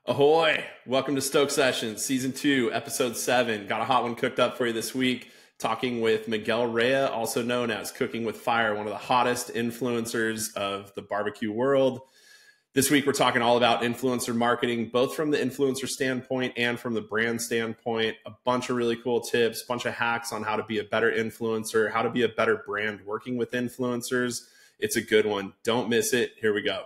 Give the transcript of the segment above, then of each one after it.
Ahoy! Welcome to Stoke Sessions, Season 2, Episode 7. Got a hot one cooked up for you this week. Talking with Miguel, also known as Cooking with Fire, one of the hottest influencers of the barbecue world. This week, we're talking all about influencer marketing, both from the influencer standpoint and from the brand standpoint. A bunch of really cool tips, a bunch of hacks on how to be a better influencer, how to be a better brand working with influencers. It's a good one. Don't miss it. Here we go.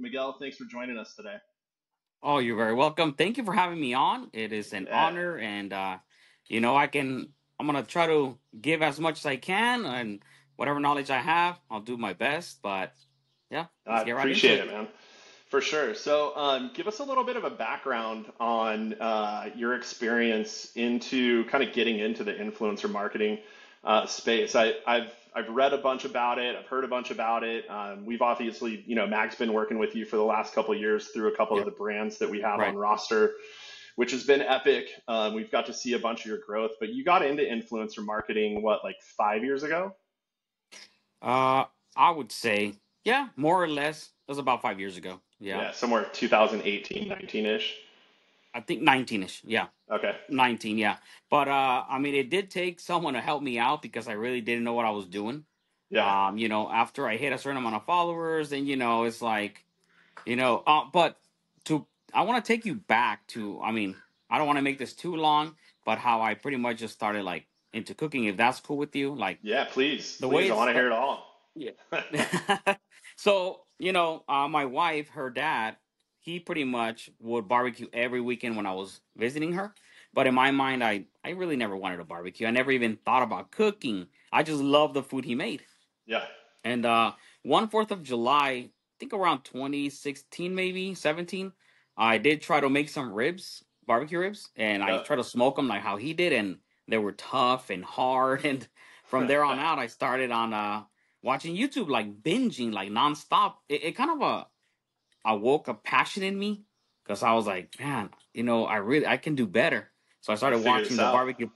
Miguel, thanks for joining us today. Oh, you're very welcome. Thank you for having me on. It is an honor, and I'm gonna try to give as much as I can, and whatever knowledge I have, I'll do my best. But yeah, I let's get right appreciate into it, man. For sure. So, give us a little bit of a background on your experience into kind of getting into the influencer marketing space. I've read a bunch about it. I've heard a bunch about it. We've obviously, Mag's been working with you for the last couple of years through a couple of Yep. the brands that we have Right. on roster, which has been epic. We've got to see a bunch of your growth, but you got into influencer marketing, what, like 5 years ago? Uh, I would say, yeah, more or less. It was about 5 years ago. Yeah, Yeah, somewhere 2018, 19-ish. I think 19ish. Yeah, Okay. 19. Yeah, but I mean, it did take someone to help me out because I really didn't know what I was doing. Yeah. After I hit a certain amount of followers, then it's like. But to I want to take you back to, I mean, I don't want to make this too long, but how I pretty much just started like into cooking, if that's cool with you, like Yeah, please. the way Please. I it's want to hear it all. yeah. So, my wife, her dad, he pretty much would barbecue every weekend when I was visiting her. But in my mind, I really never wanted to barbecue. I never even thought about cooking. I just loved the food he made. Yeah. And one Fourth of July, I think around 2016, maybe 17, I did try to make some ribs, barbecue ribs, and I Yeah. tried to smoke them like how he did, and they were tough and hard. And from there on out, I started on watching YouTube, like binging, like nonstop. It kind of awoke a passion in me because I was like, man, I can do better. So I You started figured watching this the out. barbecue.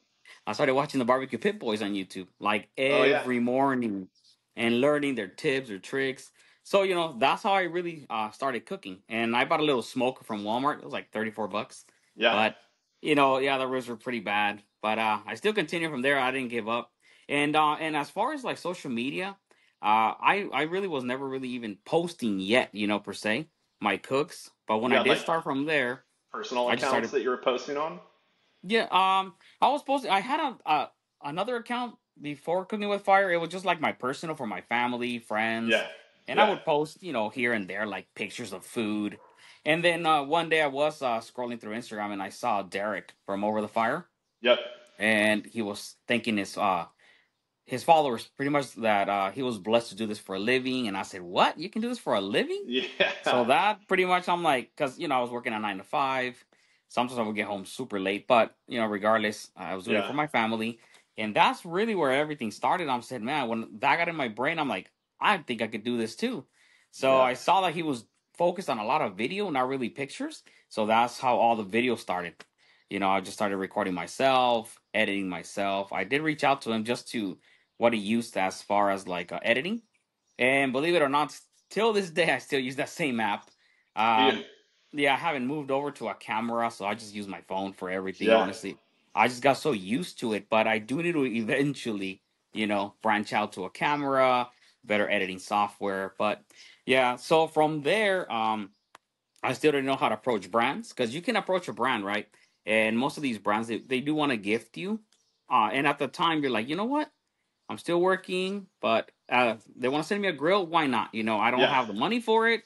I started watching the barbecue pit boys on YouTube like Oh yeah. every morning and learning their tips or tricks. So that's how I really started cooking. And I bought a little smoker from Walmart. It was like $34, Yeah. but yeah, the ribs were pretty bad. But I still continued from there. I didn't give up. And as far as like social media, I really was never really even posting yet, per se, my cooks. But when You I had did like start from there, personal I just accounts started. that you were posting on? Yeah, I was posting. I had another account before Cooking with Fire. It was just like my personal for my family, friends, Yeah. and I Yeah. would post, here and there, like pictures of food. And then one day I was scrolling through Instagram and I saw Derek from Over the Fire, Yep. and he was thanking his followers pretty much that he was blessed to do this for a living. And I said, "What? You can do this for a living?" So Yeah. that pretty much, I'm like, because I was working a 9 to 5. Sometimes I would get home super late, but regardless, I was doing it Yeah. for my family, and that's really where everything started. I'm saying, man, when that got in my brain, I'm like, I think I could do this too. So Yeah. I saw that he was focused on a lot of video, not really pictures. So that's how all the videos started. I just started recording myself, editing myself. I did reach out to him just to what he used as far as like editing, and believe it or not, till this day, I still use that same app. Do you? Um, yeah, I haven't moved over to a camera, so I just use my phone for everything, Yeah. honestly. I just got so used to it, but I do need to eventually, branch out to a camera, better editing software. But yeah, so from there, I still didn't know how to approach brands because you can approach a brand, right? And most of these brands, they do want to gift you. And at the time, you're like, you know what? I'm still working, but they want to send me a grill. Why not? I don't Yeah. have the money for it.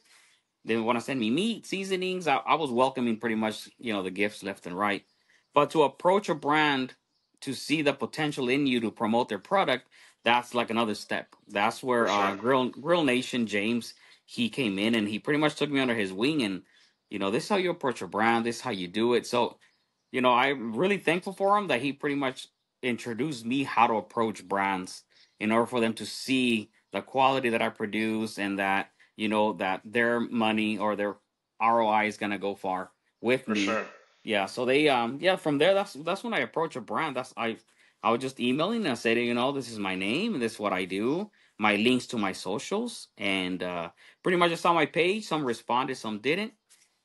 They want to send me meat, seasonings. I was welcoming pretty much, the gifts left and right. But to approach a brand to see the potential in you to promote their product, that's like another step. That's For where sure. Grill Nation James, he came in and he pretty much took me under his wing, and this is how you approach a brand. This is how you do it. So I'm really thankful for him that he pretty much introduced me how to approach brands in order for them to see the quality that I produce and that that their money or their ROI is gonna go far with For me. sure. Yeah, so they yeah, from there that's when I approach a brand. I was just emailing and say, this is my name, this is what I do, my links to my socials, and pretty much just on my page. Some responded, some didn't.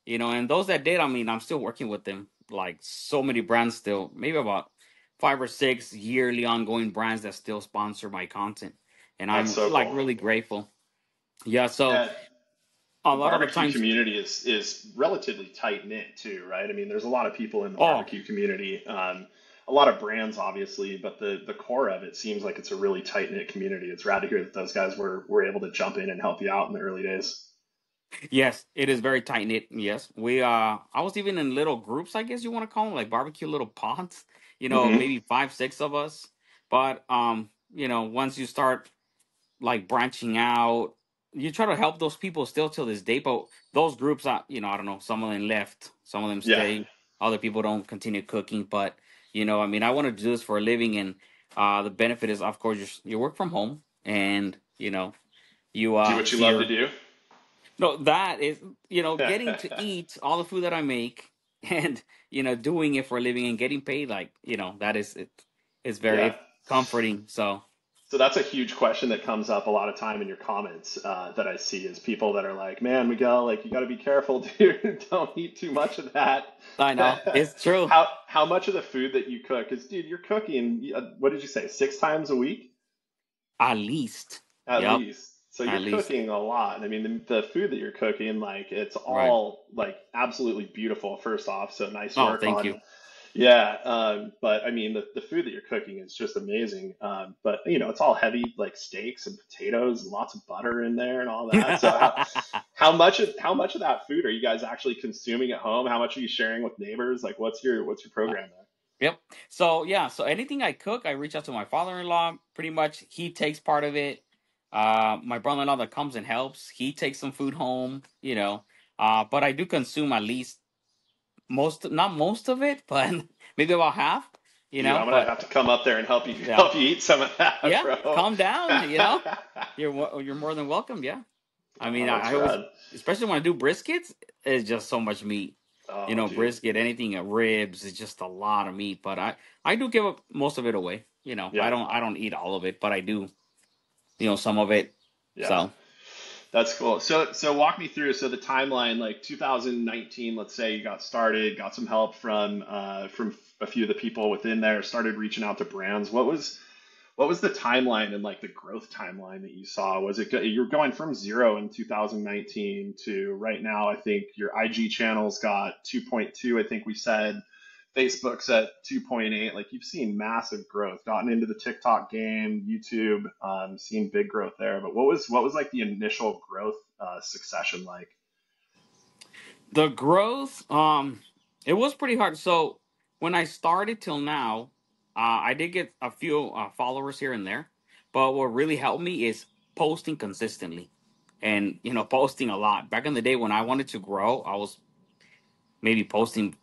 And those that did, I mean, I'm still working with them. Like so many brands still, maybe about 5 or 6 yearly ongoing brands that still sponsor my content. And That's I'm so like cool. really grateful. Yeah, so Yeah, a the lot of the barbecue times, community is relatively tight knit too, right? I mean, there's a lot of people in the oh, barbecue community, a lot of brands, obviously, but the core of it seems like it's a really tight knit community. It's rad to hear that those guys were able to jump in and help you out in the early days. yes, it is very tight knit. Yes, I was even in little groups, I guess you want to call them, like barbecue little pods. Hmm. Maybe 5, 6 of us. But once you start like branching out, you try to help those people still till this day. But those groups, I don't know, some of them left, some of them Yeah, stay, other people don't continue cooking. But I mean, I want to do this for a living, and the benefit is, of course, you work from home, and you do what you see love to your do. no, that is, getting to eat all the food that I make and, doing it for a living and getting paid, like, that is, it's Yeah. very comforting. So, So that's a huge question that comes up a lot of time in your comments that I see is people that are like, "Man, Miguel, like you got to be careful, dude. Don't eat too much of that." I know it's true. How much of the food that you cook is, dude, you're cooking. What did you say? 6 times a week, At least. at Yep. least. So you're At least. cooking a lot. I mean, the food that you're cooking, like it's Right. all like absolutely beautiful. First off, so nice Oh, work thank on. you. Yeah, but I mean, the food that you're cooking is just amazing. But it's all heavy, like steaks and potatoes, and lots of butter in there and all that. So how much of that food are you guys actually consuming at home? How much are you sharing with neighbors? Like, what's your program there? Yep. So yeah, so anything I cook, I reach out to my father-in-law. Pretty much, he takes part of it. My brother-in-law that comes and helps, he takes some food home. But I do consume at least not most of it, but maybe about half. Dude, I'm gonna But have to come up there and help you yeah, help you eat some of that, yeah, bro. calm down. You're more than welcome. Yeah, I Oh, mean, that's I always, rad. especially when I do briskets, it's just so much meat. Oh, dude. Brisket, anything ribs is just a lot of meat. But I do give up most of it away. Yeah, I don't eat all of it, but I do, some of it. yeah. So That's cool. So walk me through. So the timeline, like 2019, let's say you got started, got some help from a few of the people within there, started reaching out to brands. What was the timeline and like the growth timeline that you saw? Was it you're going from zero in 2019 to right now? I think your IG channel's got 2.2. I think we said Facebook's at 2.8. Like you've seen massive growth, gotten into the TikTok game, YouTube, seen big growth there. But what was like the initial growth succession like? the growth, it was pretty hard. So when I started till now, I did get a few followers here and there, but what really helped me is posting consistently, and posting a lot. Back in the day when I wanted to grow, I was maybe posting,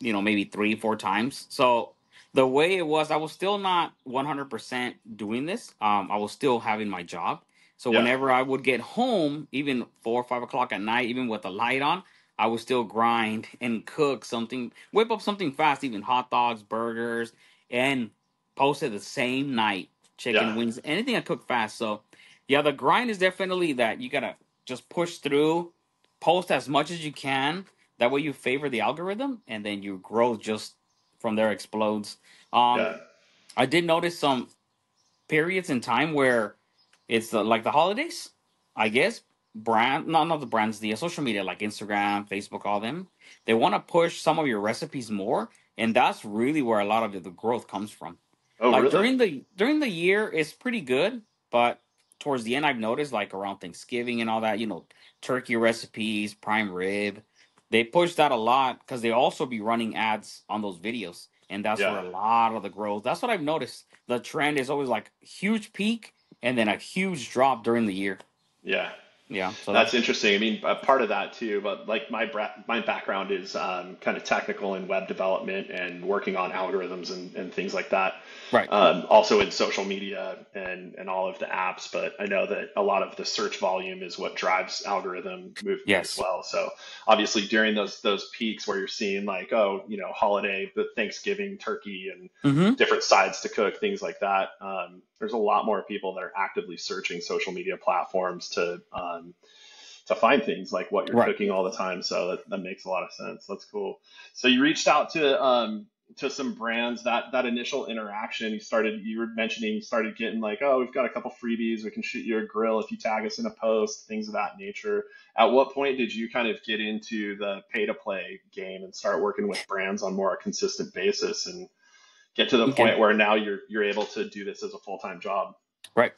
maybe 3, 4 times. So the way it was, I was still not 100% doing this. I was still having my job. So Yeah, whenever I would get home, even 4 or 5 o'clock at night, even with the light on, I would still grind and cook something, whip up something fast, even hot dogs, burgers, and post it the same night. yeah, Chicken wings, anything I cook fast. So yeah, the grind is definitely that you gotta just push through, post as much as you can, that way you favor the algorithm, and then your growth just from there explodes. Um, yeah, I did notice some periods in time where it's like the holidays. I guess not the brands, the social media like Instagram, Facebook, all them. They want to push some of your recipes more, and that's really where a lot of the growth comes from. Oh, Like really? during the year, it's pretty good, but towards the end, I've noticed like around Thanksgiving and all that, turkey recipes, prime rib, they push that a lot because they also be running ads on those videos, and that's where Yeah, a lot of the growth. That's what I've noticed. The trend is always like huge peak and then a huge drop during the year. yeah. Yeah. So That's that's interesting. I mean, a part of that too, but like my background is kind of technical in web development and working on algorithms and things like that. right. Also in social media and all of the apps, but I know that a lot of the search volume is what drives algorithm movement as Yes. well. So obviously during those peaks where you're seeing like, oh, holiday, the Thanksgiving turkey and Mm-hmm. different sides to cook, things like that. There's a lot more people that are actively searching social media platforms to find things like what you're Right. cooking all the time. So that makes a lot of sense. That's cool. So you reached out to some brands. That initial interaction, you were mentioning you started getting like, oh, we've got a couple freebies. We can shoot you a grill if you tag us in a post, things of that nature. At what point did you kind of get into the pay to play game and start working with brands on more a consistent basis and get to the Okay. point where now you're able to do this as a full-time job? Right.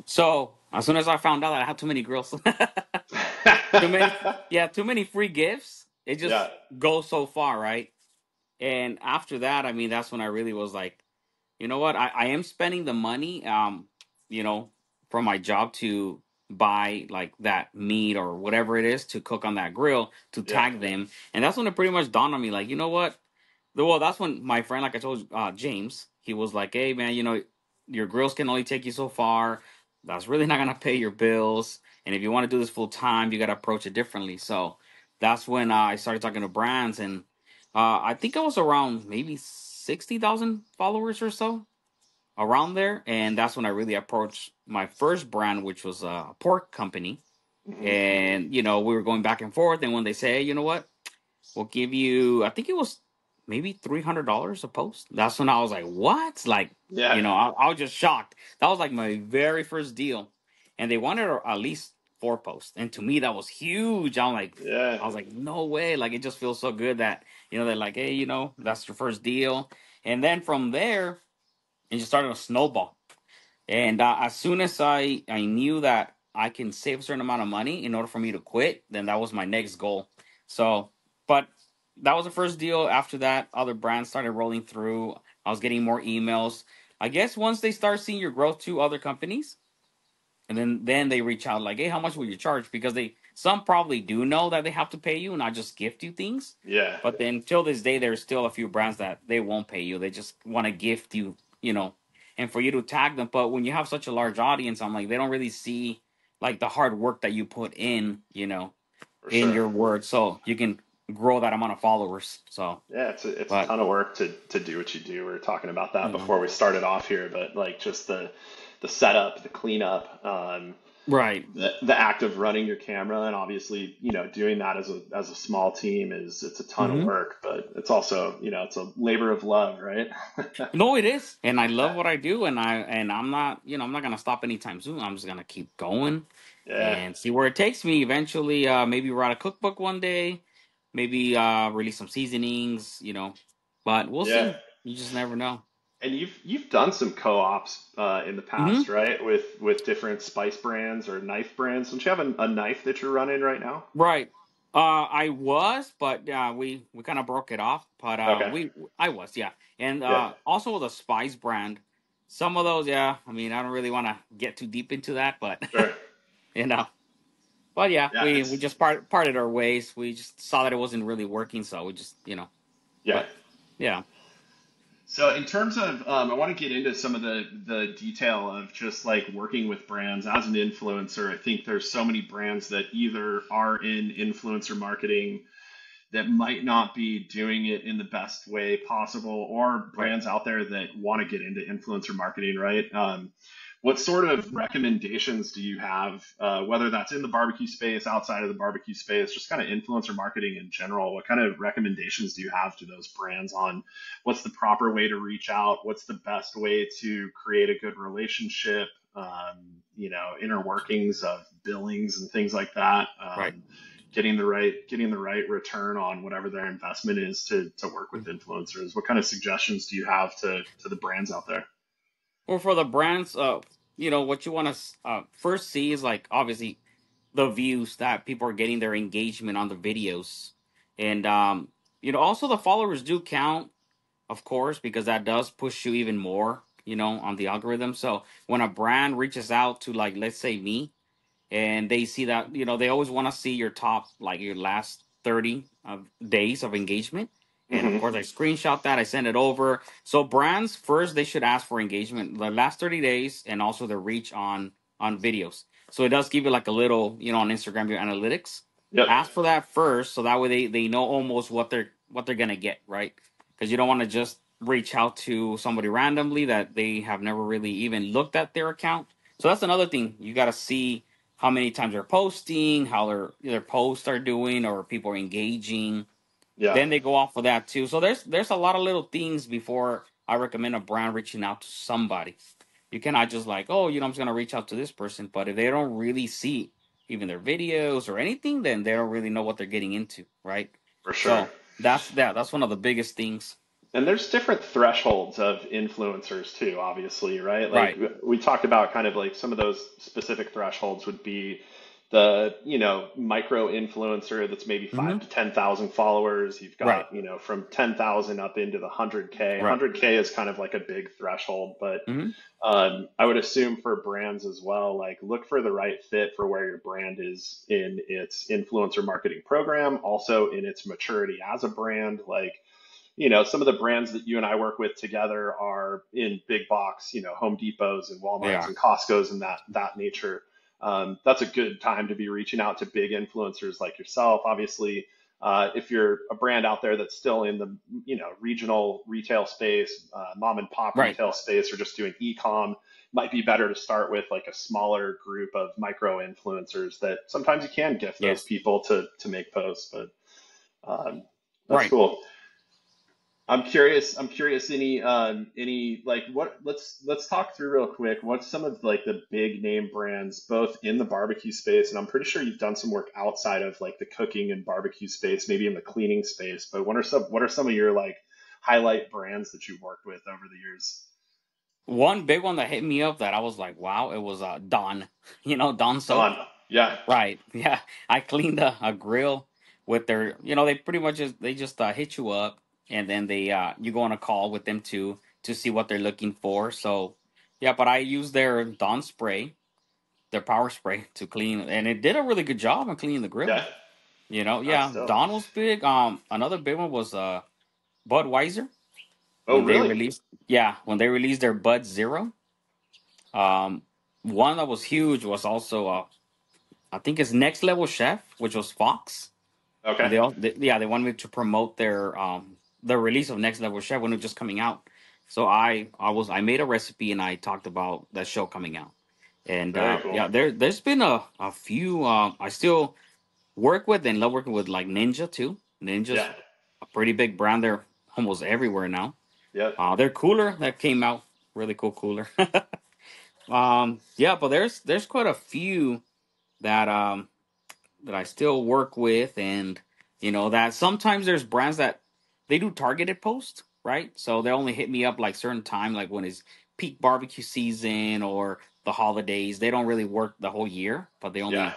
So as soon as I found out that I had too many girls, too many, yeah, too many free gifts. It Yeah. just goes so far, right? And after that, I mean, that's when I really was like, you know what? I am spending the money, you know, from my job to buy like that meat or whatever it is to cook on that grill to Yeah. tag them. And that's when it pretty much dawned on me, like, you know what? Well, that's when my friend, like I told James, he was like, "Hey, man, your grills can only take you so far. That's really not gonna pay your bills. And if you want to do this full time, you gotta approach it differently." So that's when I started talking to brands, and I think I was around maybe 60,000 followers or so around there, and that's when I really approached my first brand, which was a pork company. Hmm. And we were going back and forth, and when they say, "Hey, you know what? We'll give you," I think it was maybe $300 a post. That's when I was like, what? Like, Yeah. I was just shocked. That was like my very first deal. And they wanted at least 4 posts. And to me, that was huge. Yeah. I was like, no way. Like, it just feels so good that, they're like, hey, that's your first deal. And then from there, it just started a snowball. And as soon as I knew that I can save a certain amount of money in order for me to quit, then that was my next goal. So, but that was the first deal. After that, other brands started rolling through. I was getting more emails. I guess once they start seeing your growth to other companies, and then they reach out like, hey, how much will you charge? Because some probably do know that they have to pay you and not just gift you things. Yeah. But then till this day, there's still a few brands that they won't pay you. They just want to gift you, and for you to tag them. But when you have such a large audience, I'm like, they don't really see like the hard work that you put in, For in sure. your words, so you can grow that amount of followers. So, Yeah, it's a but ton of work to do what you do. We were talking about that you know, before we started off here, but like just the setup, the cleanup, right. the act of running your camera, and obviously, doing that as a small team it's a ton of Hmm. work, but it's also, it's a labor of love, right? No, it is, and I love Yeah. what I do, and I'm not, I'm not gonna stop anytime soon. I'm just gonna keep going Yeah. and see where it takes me. Eventually, maybe write a cookbook one day, maybe release some seasonings, but we'll Yeah. see. You just never know. And you've done some co-ops in the past, Hmm. right? With different spice brands or knife brands. Don't you have a knife that you're running right now? Right. I was, but we kind of broke it off. But Okay. we I was, yeah, and Yeah. also with a spice brand. Some of those, yeah. I mean, I don't really want to get too deep into that, but Sure. you know. But yeah, Yeah. we It's just parted our ways. We just saw that it wasn't really working, so we just yeah. But yeah. So in terms of, I want to get into some of the detail of just like working with brands as an influencer. I think there's so many brands that either are in influencer marketing that might not be doing it in the best way possible, or Right. brands out there that want to get into influencer marketing, right? What sort of recommendations do you have, whether that's in the barbecue space, outside of the barbecue space, just kind of influencer marketing in general? What kind of recommendations do you have to those brands on what's the proper way to reach out? What's the best way to create a good relationship? Inner workings of billings and things like that. Right. Getting the right return on whatever their investment is to work with influencers. What kind of suggestions do you have to the brands out there? Well, for the brands, what you want to first see is like obviously the views that people are getting, their engagement on the videos, and also the followers do count, of course, because that does push you even more, on the algorithm. So when a brand reaches out to, like, let's say me, and they see that, they always want to see your top, like your last 30 of days of engagement. And of Hmm. course, I screenshot that, I send it over. So brands first, they should ask for engagement the last 30 days, and also the reach on videos. So it does give you like a little, on Instagram, your analytics. Yep, Ask for that first, so that way they know almost what they're gonna get, right? Because you don't want to just reach out to somebody randomly that they have never really even looked at their account. So that's another thing. You got to see how many times they're posting, how their posts are doing, or people are engaging. yeah, Then they go off of that too. So there's a lot of little things before I recommend a brand reaching out to somebody. You cannot just like, oh, I'm just gonna reach out to this person. But if they don't really see even their videos or anything, then they don't really know what they're getting into, right? for sure. So that's one of the biggest things. And there's different thresholds of influencers too, obviously, right? Like Right. we talked about kind of like some of those specific thresholds would be the, micro influencer that's maybe Mm-hmm. 5 to 10,000 followers. You've Right. got, from 10,000 up into the 100K. Right. 100K is kind of like a big threshold, but Mm-hmm. I would assume for brands as well, like look for the right fit for where your brand is in its influencer marketing program, also in its maturity as a brand. Like, some of the brands that you and I work with together are in big box, Home Depots and They Walmarts are. and Costco's and that nature. That's a good time to be reaching out to big influencers like yourself. Obviously, if you're a brand out there that's still in the regional retail space, mom and pop Right. retail space, or just doing e-com, might be better to start with like a smaller group of micro influencers that sometimes you can gift those Yes. people to make posts. But that's Right. cool. I'm curious. I'm curious. Any like what? Let's talk through real quick. What's some of like the big name brands, both in the barbecue space, and I'm pretty sure you've done some work outside of like the cooking and barbecue space, maybe in the cleaning space. But what are some of your like highlight brands that you've worked with over the years? One big one that hit me up that I was like, wow, it was Dawn. Dawn soap. Dawn. Yeah. Right. Yeah. I cleaned a grill with their, they pretty much they just hit you up, and then they you go on a call with them to see what they're looking for. So yeah, but I used their Dawn spray, their power spray to clean, and it did a really good job on cleaning the grill. Yeah. That's Yeah, dope. Dawn was big. Another big one was Budweiser Oh, when they really? released, yeah, when they released their Bud Zero. Um, One that was huge was also I think it's Next Level Chef, which was Fox. When Okay. they wanted me to promote their release of Next Level Chef when it was just coming out. So I made a recipe and I talked about that show coming out. And Very cool. yeah, there's been a few I still work with and love working with, like Ninja too. Ninja's Yeah. a pretty big brand. They're almost everywhere now. Yep. Their cooler that came out, really cool cooler. Yeah, but there's quite a few that that I still work with, and that sometimes there's brands that they do targeted posts, right? So they only hit me up like certain time, like when it's peak barbecue season or the holidays. They don't really work the whole year, but they Yeah. only,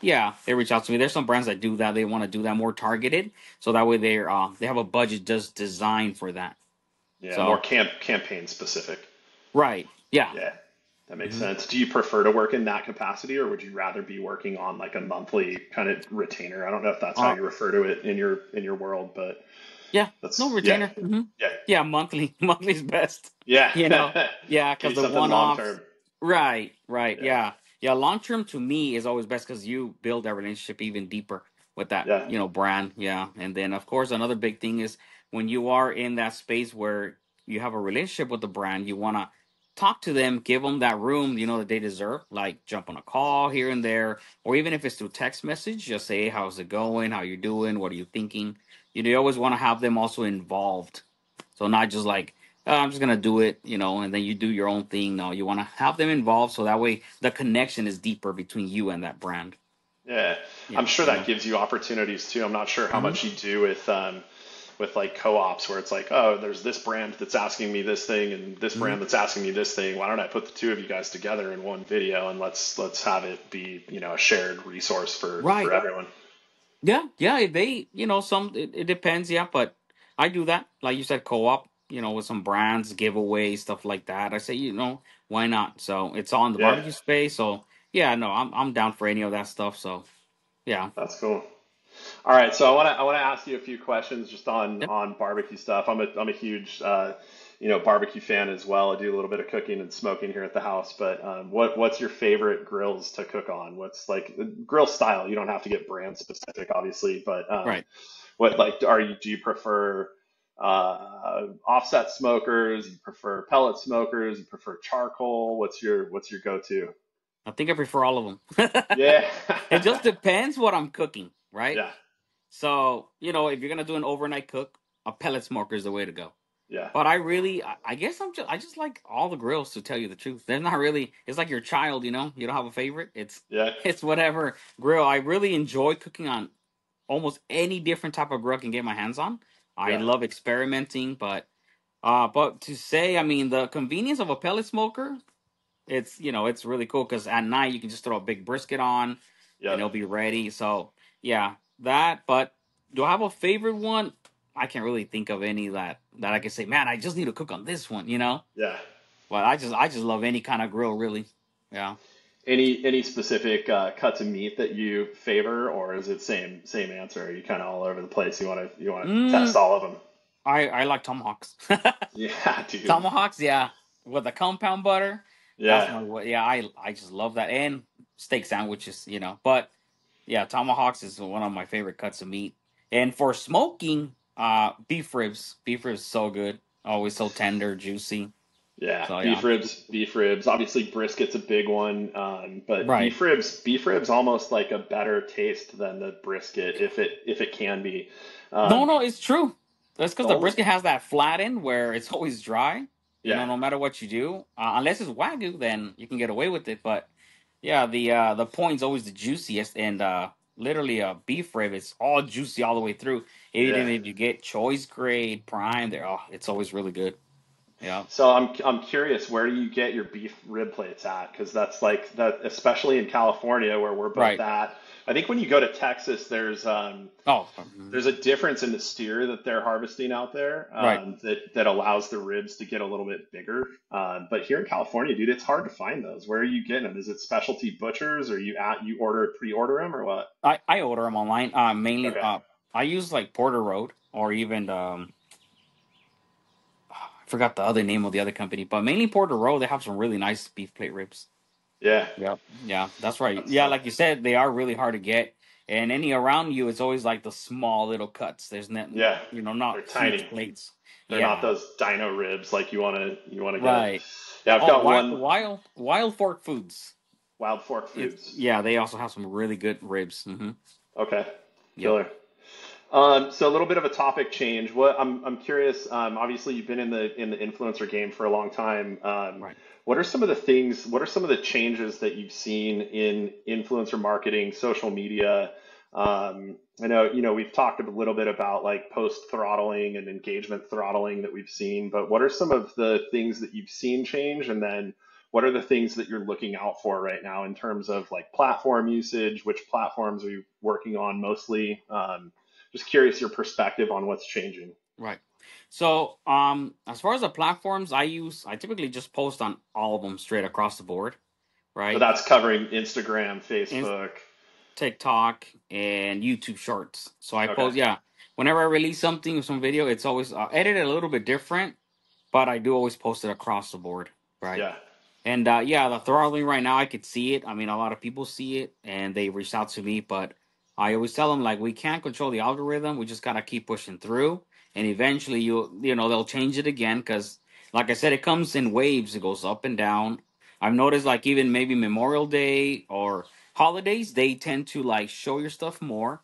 yeah, they reach out to me. There's some brands that do that. They want to do that more targeted, so that way they have a budget just designed for that. Yeah. More So campaign specific. right, yeah. Yeah, that makes Hmm. sense. Do you prefer to work in that capacity, or would you rather be working on like a monthly kind of retainer? I don't know if that's how Uh, you refer to it in your world, but yeah, no that's yeah, retainer. Hmm. yeah, Yeah, monthly. Monthly's best. yeah. You know, yeah, Give because you the something one long offs. term. Right, right. Yeah, Yeah, yeah. Long term to me is always best because you build that relationship even deeper with that, yeah, brand. Yeah, and then of course another big thing is when you are in that space where you have a relationship with the brand, you want to talk to them, give them that room, that they deserve. Like jump on a call here and there, or even if it's through text message, just say, hey, how's it going? How you doing? What are you thinking? You always want to have them also involved, so not just like, "Oh, I'm just gonna do it, and then you do your own thing." No, you want to have them involved so that way the connection is deeper between you and that brand. yeah. Yeah, I'm sure that gives you opportunities too. I'm not sure how hmm much you do with like co-ops where it's like, oh, there's this brand that's asking me this thing and this hmm brand that's asking me this thing. Why don't I put the two of you guys together in one video and let's have it be, a shared resource for Right. everyone. Yeah, yeah. If they, it depends. Yeah, but I do that. Like you said, co-op. With some brands, giveaways, stuff like that. I say, why not? So it's all in the Yeah. barbecue space. So yeah, no, I'm down for any of that stuff. So yeah. That's cool. All right, so I want to ask you a few questions just on Yep. barbecue stuff. I'm a huge barbecue fan as well. I do a little bit of cooking and smoking here at the house. But what's your favorite grills to cook on? What's like grill style? You don't have to get brand specific, obviously, but Right. what like are you do you prefer offset smokers? You prefer pellet smokers? You prefer charcoal? What's your go-to? I think I prefer all of them. Yeah, It just depends what I'm cooking, right? yeah, So, if you're gonna do an overnight cook, a pellet smoker is the way to go. yeah, But I guess I just like all the grills, to tell you the truth. They're not really. It's like your child, you don't have a favorite. It's yeah, it's whatever grill. I really enjoy cooking on almost any different type of grill I can get my hands on. I yeah, love experimenting, but to say, I mean, the convenience of a pellet smoker, it's really cool because at night you can just throw a big brisket on and yeah, it'll be ready. So yeah, that. But do I have a favorite one? I can't really think of any that I can say, man, I just need to cook on this one. yeah. But I just love any kind of grill, really. Yeah. Any specific cuts of meat that you favor, or is it same answer? Are you kind of all over the place? You want to test Mm, all of them? I like tomahawks. Yeah, dude. Tomahawks, yeah, with the compound butter. That's Yeah, my way. Yeah, I just love that, and steak sandwiches. But yeah, tomahawks is one of my favorite cuts of meat. And for smoking, beef ribs. Beef ribs so good. Always so tender, juicy. yeah. So Beef yeah. ribs, beef ribs. Obviously, brisket's a big one, but Right. beef ribs almost like a better taste than the brisket if it can be. No, Um, no, it's true. That's because the the only, brisket has that flat end where it's always dry. yeah, No matter what you do, unless it's wagyu, then you can get away with it. But yeah, the point's always the juiciest, and literally a beef rib is all juicy all the way through. Even yeah. if you get choice grade prime, there, it's always really good. Yeah. So I'm curious, where do you get your beef rib plates at? Because that's like that, especially in California where we're both Right. at. I think when you go to Texas, Oh. there's a difference in the steer that they're harvesting out there Right. that allows the ribs to get a little bit bigger. But here in California, dude, it's hard to find those. Where are you getting them? Is it specialty butchers, or you pre-order them, or what? I order them online. Mainly, Okay, I use like Porter Road or even I forgot the other name of the other company, but mainly Porter Road. They have some really nice beef plate ribs. yeah, Yeah, yeah, that's right. that's Yeah, tough. like you said, they are really hard to get, and any around you, it's always like the small little cuts. There's not, Yeah, not they're huge tiny. plates. They're not Yeah, those dino ribs like you want to get. right. Yeah, I've Oh, got one. Wild Fork Foods. Wild Fork It's Foods. yeah, they also have some really good ribs. Okay, Yep. killer. So a little bit of a topic change. I'm curious. Obviously, you've been in the influencer game for a long time. Right. What are some of the things? What are some of the changes that you've seen in influencer marketing, social media? I know we've talked a little bit about like post throttling and engagement throttling that we've seen, but what are some of the things that you've seen change, and then what are the things that you're looking out for right now in terms of like platform usage? Which platforms are you working on mostly? Just curious your perspective on what's changing. Right. So, as far as the platforms I typically just post on all of them straight across the board, So right? that's covering Instagram, In Facebook. TikTok and YouTube Shorts. So I Okay. post, yeah. Whenever I release something, some video, it's always edited a little bit different, but I do always post it across the board, right? Yeah. And yeah, the throttling right now, I could see it. I mean, a lot of people see it, and they reach out to me. But I always tell them like, we can't control the algorithm. We just gotta keep pushing through, and eventually they'll change it again. Because, like I said, it comes in waves. It goes up and down. I've noticed like even maybe Memorial Day or holidays, they tend to like show your stuff more.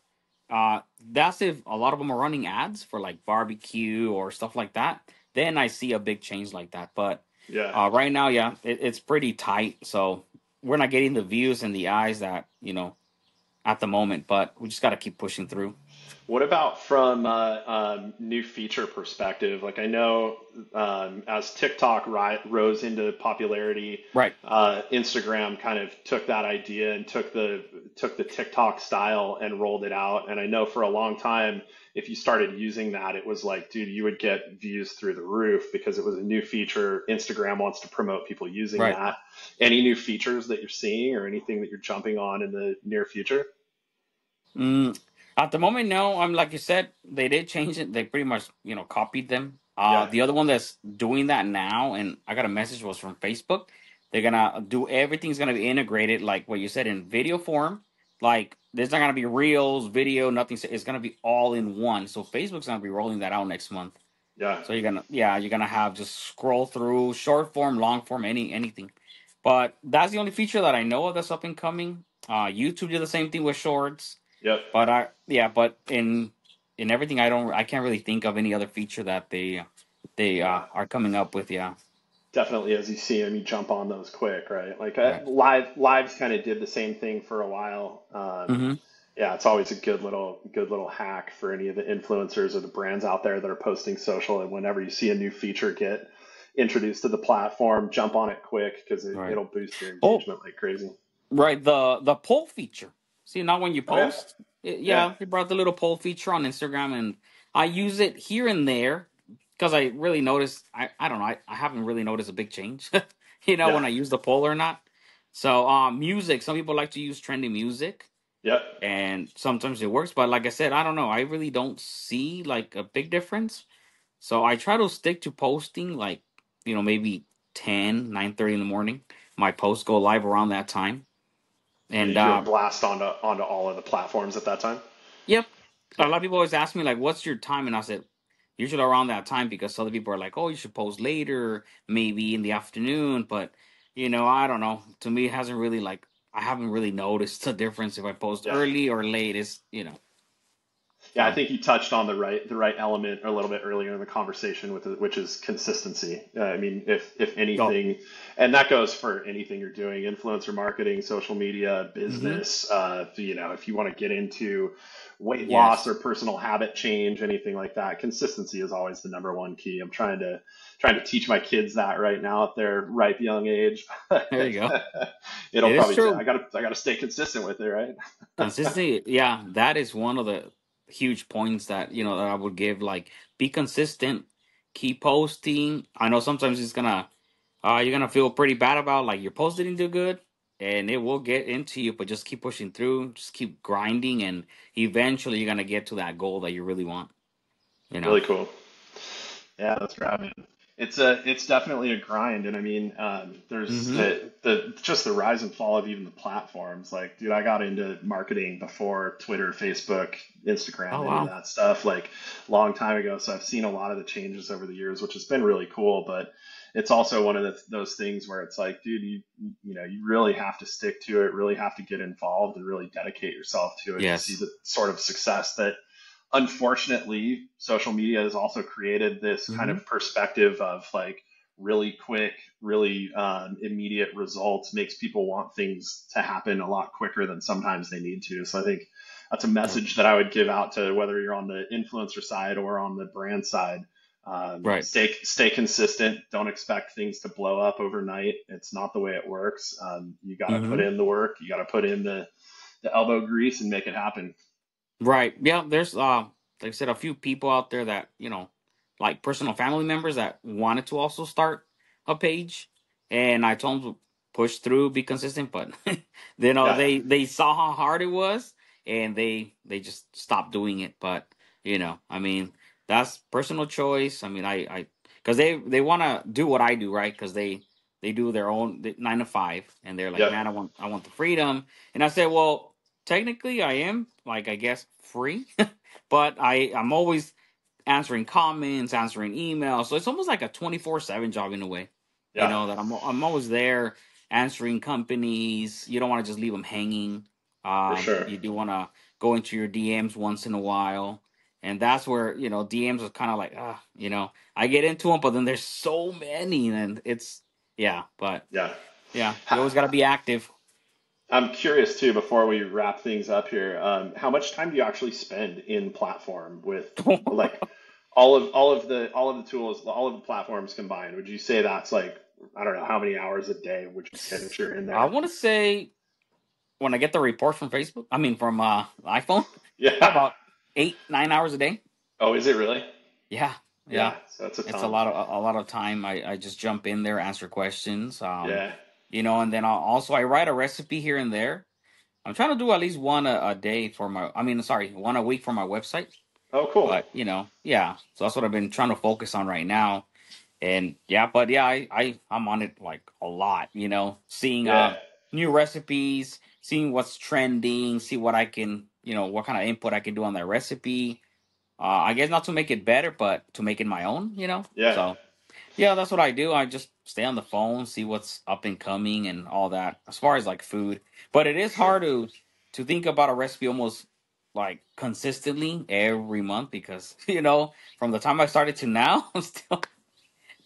That's if a lot of them are running ads for like barbecue or stuff like that. Then I see a big change like that, but. Yeah. Right now, yeah, it's pretty tight. So we're not getting the views and the eyes that at the moment, but we just got to keep pushing through. What about from new feature perspective? Like I know as TikTok rose into popularity, Right. Instagram kind of took that idea and took the TikTok style and rolled it out. And I know for a long time, if you started using that, it was like, dude, you would get views through the roof because it was a new feature. Instagram wants to promote people using Right. that. Any new features that you're seeing or anything that you're jumping on in the near future? Mm, at the moment, no. I'm like you said, they did change it. They pretty much, copied them. Yeah. The other one that's doing that now, and I got a message was from Facebook. They're gonna do everything's gonna be integrated, like what you said, in video form. Like there's not gonna be reels, video, nothing. It's gonna be all in one. So Facebook's gonna be rolling that out next month. Yeah. So you're gonna have just scroll through short form, long form, anything. But that's the only feature that I know of that's up and coming. YouTube did the same thing with shorts. Yep. But but in everything, I can't really think of any other feature that they Yeah. are coming up with. Yeah, Definitely, as you see them, you jump on those quick, right? Like right. lives kind of did the same thing for a while. Mm-hmm. Yeah, it's always a good little hack for any of the influencers or the brands out there that are posting social. And whenever you see a new feature get introduced to the platform, jump on it quick because Right. it'll boost your Oh, engagement like crazy. right. The poll feature. See, now when you Oh yeah, post, yeah, they brought the little poll feature on Instagram, and I use it here and there because I really noticed. I don't know. I haven't really noticed a big change. yeah, When I use the poll or not. So, music. Some people like to use trendy music. yep. And sometimes it works, but like I said, I don't know, I really don't see like a big difference. So I try to stick to posting like, maybe 10, 9:30 in the morning. My posts go live around that time. Yeah, And you do a blast onto all of the platforms at that time. yep, a Yeah, lot of people always ask me like, what's your time? And I said usually around that time, because other people are like, oh, you should post later, maybe in the afternoon. But I don't know, to me it hasn't really like, I haven't really noticed a difference if I post yeah. early or late. Is Yeah, I so think you touched on the right element a little bit earlier in the conversation with which is consistency. I mean, if oh. anything, and that goes for anything you're doing, influencer marketing, social media, Mm-hmm. business. If you want to get into weight loss Yes. or personal habit change, anything like that, consistency is always the number one key. I'm trying to teach my kids that right now at their ripe young age. There you go. It'll It is probably true. I gotta stay consistent with it, right? Consistency, yeah, that is one of the huge points that that I would give. Like, be consistent, keep posting. I know sometimes you're gonna feel pretty bad about like your post didn't do good, and it will get into you. But just keep pushing through, just keep grinding, and eventually you're gonna get to that goal that you really want. You know. Really cool. Yeah, that's right, man. It's definitely a grind, and I mean, there's Mm-hmm. the just the rise and fall of even the platforms. Like, dude, I got into marketing before Twitter, Facebook, Oh Instagram, any of wow. that stuff, like long time ago. So I've seen a lot of the changes over the years, which has been really cool. But it's also one of those things where it's like, dude, you really have to stick to it, really have to get involved, and really dedicate yourself to it to see Yes. the sort of success that unfortunately, social media has also created this kind Mm-hmm. of perspective of like really quick, really immediate results, makes people want things to happen a lot quicker than sometimes they need to. So I think that's a Yep. message that I would give out to whether you're on the influencer side or on the brand side. Right. Stay consistent. Don't expect things to blow up overnight. It's not the way it works. You got to put Mm-hmm. in the work. You got to put in the elbow grease and make it happen. Right. Yeah, there's like I said, a few people out there that, like personal family members that wanted to also start a page. And I told them to push through, be consistent, but Yeah, they saw how hard it was, and they just stopped doing it. But, I mean, that's personal choice. I mean, I because they want to do what I do, right? Because they do their own 9 to 5, and they're like, yeah. man, I want the freedom. And I said, well, technically I am, like, I guess, free, but I'm always answering comments, answering emails, so it's almost like a 24/7 job in a way. Yeah, That I'm always there answering companies. You don't want to just leave them hanging. for sure. You do want to go into your DMs once in a while, and that's where DMs are kind of like, I get into them, but then there's so many, and it's, yeah, but Yeah. yeah, you always got to Ha- be active. I'm curious too, before we wrap things up here, how much time do you actually spend in platform with like all of the tools, all of the platforms combined? Would you say that's like, I don't know, how many hours a day would you say that you're in I there? want to say when I get the report from Facebook, I mean from iPhone, Yeah. about 8 9 hours a day. Oh, is it really? Yeah, yeah. Yeah. So that's a It's ton. a lot of time. I just jump in there, answer questions. Yeah. And then I write a recipe here and there. I'm trying to do at least one a day for my. I mean, sorry, one a week for my website. Oh, cool. But yeah. So that's what I've been trying to focus on right now. And yeah, but yeah, I'm on it like a lot. Seeing Yeah. new recipes, seeing what's trending, see what I can, what kind of input I can do on that recipe. I guess not to make it better, but to make it my own. Yeah. So yeah, that's what I do. I just stay on the phone, see what's up and coming and all that as far as like food. But it is Sure. hard to think about a recipe almost like consistently every month because, from the time I started to now, I'm still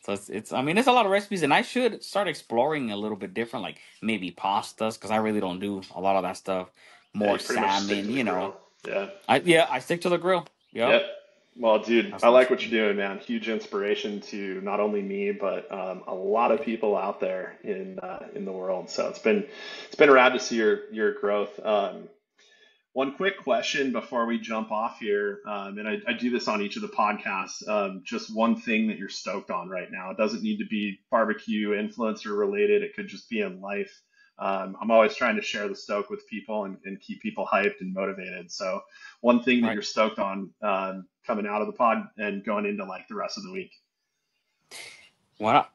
so it's I mean it's a lot of recipes and I should start exploring a little bit different, like maybe pastas because I really don't do a lot of that stuff. Yeah. More You pretty much stick salmon, to the grill. Yeah. I stick to the grill. Yep. Yep. Well, dude, That's I for like what sure. you're doing, man. Huge inspiration to not only me, but a lot of people out there in the world. So it's been rad to see your growth. One quick question before we jump off here, and I do this on each of the podcasts. Just one thing that you're stoked on right now. It doesn't need to be barbecue influencer related. It could just be in life. I'm always trying to share the stoke with people and keep people hyped and motivated. So one thing that Right. you're stoked on coming out of the pod and going into like the rest of the week. Well,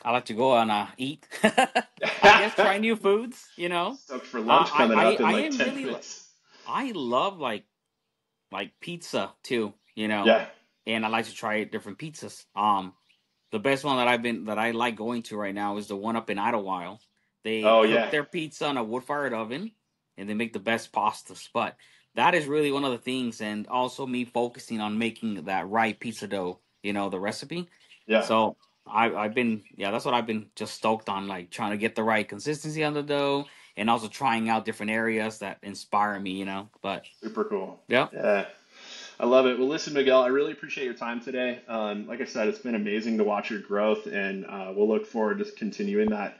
I like to go and eat. I guess try new foods. Stoked for lunch coming I up in I like am 10 really minutes. I love like pizza too. Yeah. And I like to try different pizzas. The best one that I like going to right now is the one up in Idlewild. They Oh cook yeah. their pizza on a wood fired oven, and they make the best pastas. But that is really one of the things, and also me focusing on making that right pizza dough. The recipe. Yeah. So I've been that's what I've been just stoked on, like trying to get the right consistency on the dough, and also trying out different areas that inspire me. But Super cool. yeah, Yeah. I love it. Well, listen, Miguel, I really appreciate your time today. Like I said, it's been amazing to watch your growth, and we'll look forward to continuing to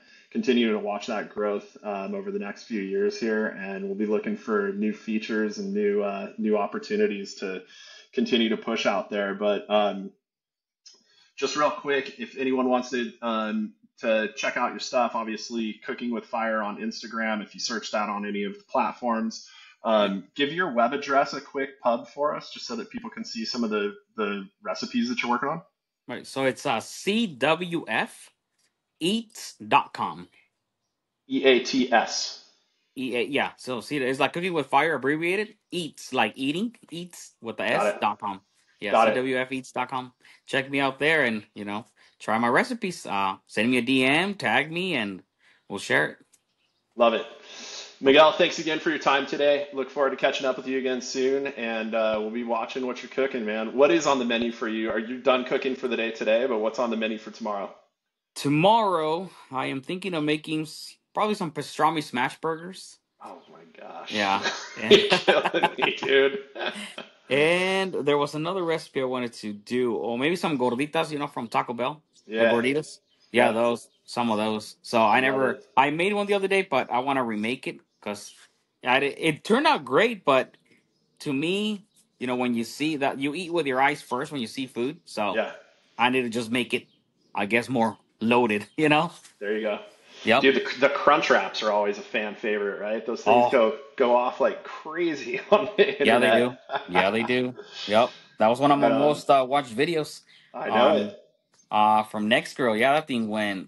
watch that growth over the next few years here. And we'll be looking for new features and new opportunities to continue to push out there. But just real quick, if anyone wants to check out your stuff, obviously Cooking with Fire on Instagram. If you search that on any of the platforms, right, give your web address a quick pub for us, just so that people can see some of the recipes that you're working on. right. So it's CWFeats.com. EATS. Yeah. So see, it's like Cooking with Fire abbreviated. Eats like eating. Eats with the Got S it. dot com. Yeah, Got it. CWFeats.com. Check me out there and try my recipes. Send me a DM, tag me, and we'll share it. Love it. Okay. Miguel, thanks again for your time today. Look forward to catching up with you again soon, and we'll be watching what you're cooking, man. What is on the menu for you? Are you done cooking for the day today? But what's on the menu for tomorrow? Tomorrow, I am thinking of making probably some pastrami smash burgers. Oh my gosh. Yeah. You're killing me, dude. And there was another recipe I wanted to do, or maybe some gorditas, from Taco Bell. The Yeah. gorditas. Yeah, Yep. some of those. So Love it. I made one the other day, but I want to remake it because it turned out great. But to me, when you see that, you eat with your eyes first when you see food. So Yeah. I need to just make it, I guess, more loaded. There you go. Yep. Dude, the crunch wraps are always a fan favorite, right? Those things Oh, go off like crazy on the yeah, they internet. do. Yeah, they do. Yep. That was one of my Right on. most watched videos. I know Um, it. from Next Girl, yeah, that thing went,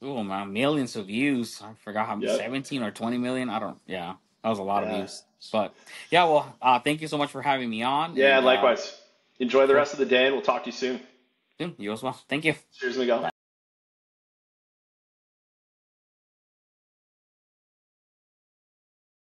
oh man, millions of views. I forgot how many, Yep. 17 or 20 million. I don't, yeah, that was a lot of Yeah. views. But yeah, well, thank you so much for having me on, Yeah, and likewise. Enjoy the sure, rest of the day, and we'll talk to you soon. you as well. Thank you. Cheers, Miguel. Bye.